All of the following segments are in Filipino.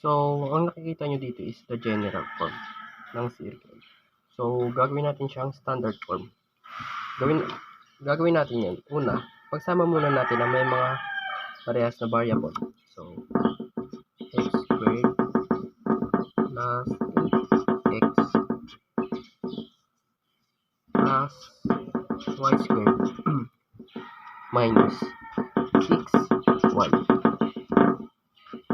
So, ang nakikita nyo dito is the general form ng circle. So, gagawin natin siyang standard form. Gagawin natin yan. Una, pagsama muna natin na may mga parehas na variable. So, x squared plus 8x plus y squared minus 6y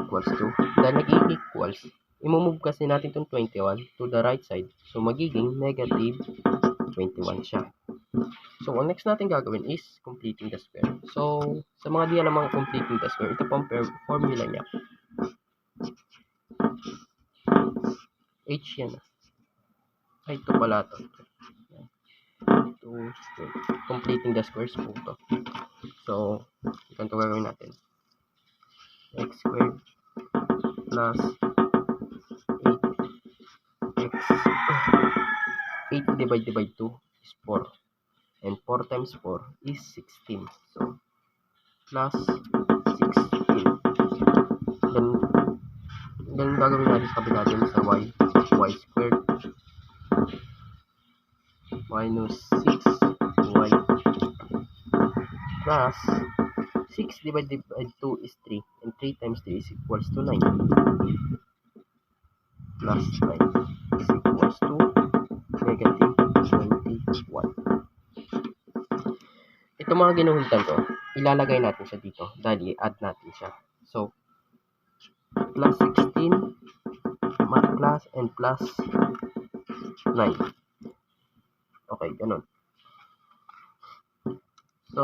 equals to, dahil nag-equals, imumove kasi natin itong 21 to the right side. So, magiging negative 21 siya. So, ang next natin gagawin is completing the square. So, sa mga di alam ang completing the square, ito po ang formula niya. H yan. Ay, ito pala ito. Square. Completing the squares po ito. So, ganito gagawin natin. X squared plus 8x 8 divided by 2 is 4. And 4 times 4 is 16. So, plus 16. Then gagawin natin sa kabila din sa y. Y squared minus 6y plus 6 divided by 2 is 3. And 3 times 3 is equals to 9. Plus 9 is equals to negative 21. Ito mga ginuhitan ko, ilalagay natin siya dito dahil i-add natin siya. So, plus 16 plus and plus 9. Okay, ganun. So,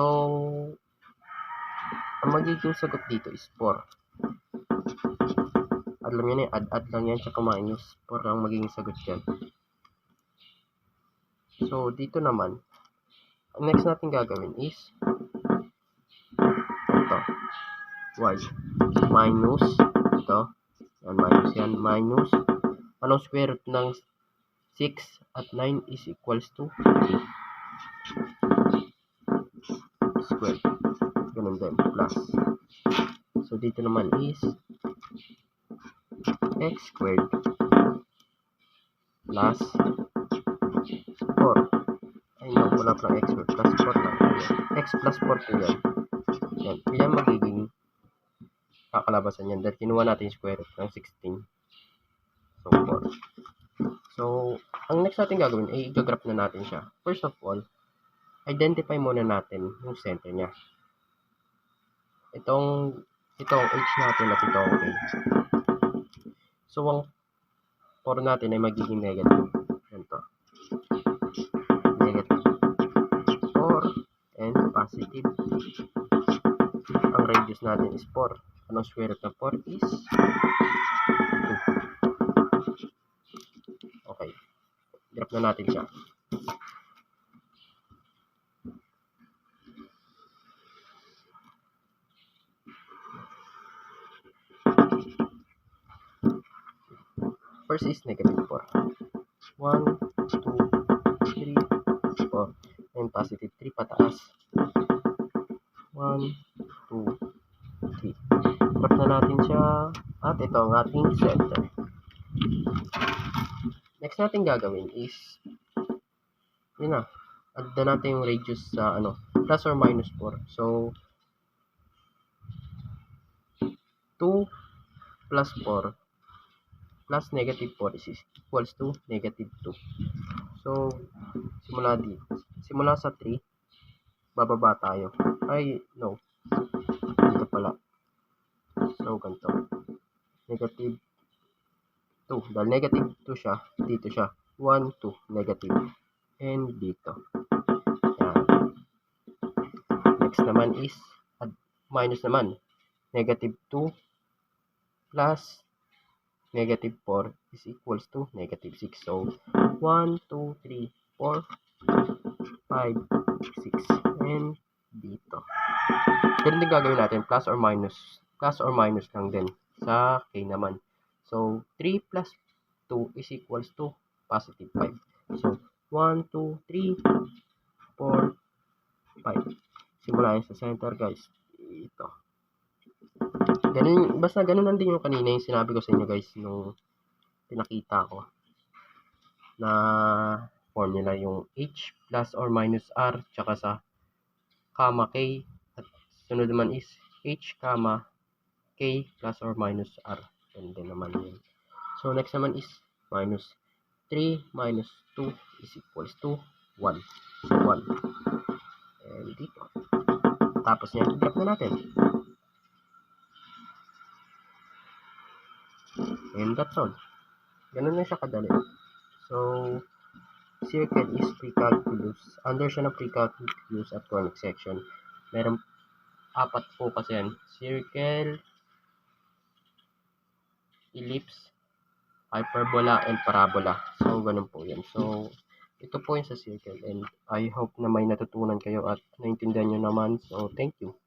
ang magiging sagot dito is 4. Alam nyo na yan, add lang yan, tsaka minus 4 ang magiging sagot dyan. So, dito naman, ang next natin gagawin is ito, y minus ito, yan, minus yan, minus anong square root ng 6 at 9 is equals to 3 square, ganun din, plus. So, dito naman is x squared plus 4. Ayun, wala pang x squared plus 4 lang. X plus 4 po yan. Yan. Yan magiging kakalabasan yan dahil kinuha natin yung square root ng 16. So, 4. So, ang next natin gagawin ay i-graph na natin siya. First of all, identify muna natin yung center niya. Itong h natin at itong k. So, ang 4 natin ay magiging negative. Ganito. Negative 4 and positive. Ang radius natin is 4. Anong square root ng 4 is 2. Okay. Graph na natin siya. First is negative 4. 1, 2, 3, 4. And positive 3 pataas. 1, 2, 3. Graph na natin siya. At ito ang ating center. Next natin gagawin is yun na. Add na natin yung radius sa plus or minus 4. So, 2 plus 4 plus negative 4 is equals to negative 2. So, simula sa 3, bababa tayo. Ay, no. Dito pala. So, ganito. Negative 2. Dahil negative 2 siya, dito siya. 1, 2, negative. And dito. Yan. Next naman is, minus naman. Negative 2 plus negative 4 is equals to negative 6. So, 1, 2, 3, 4, 5, 6, and dito. Ganun din gagawin natin, plus or minus lang din sa k naman. So, 3 plus 2 is equals to positive 5. So, 1, 2, 3, 4, 5. Simula yun sa center, guys. Ito. Ganun, basta ganun lang din yung kanina yung sinabi ko sa inyo guys nung pinakita ko na formula yung h plus or minus r tsaka sa comma k at sunod naman is h comma k plus or minus r. Yan din naman yun. So next naman is minus 3 minus 2 is equals to 1. So 1. And dito. Tapos yan, graph na natin. And that's all. Ganun lang siya kadali. So, circle is pre-calculus. Under siya ng pre-calculus at conic section. Meron 4 po kasi yan. Circle, ellipse, hyperbola, and parabola. So, ganun po yan. So, ito po yung sa circle. And I hope na may natutunan kayo at naintindihan nyo naman. So, thank you.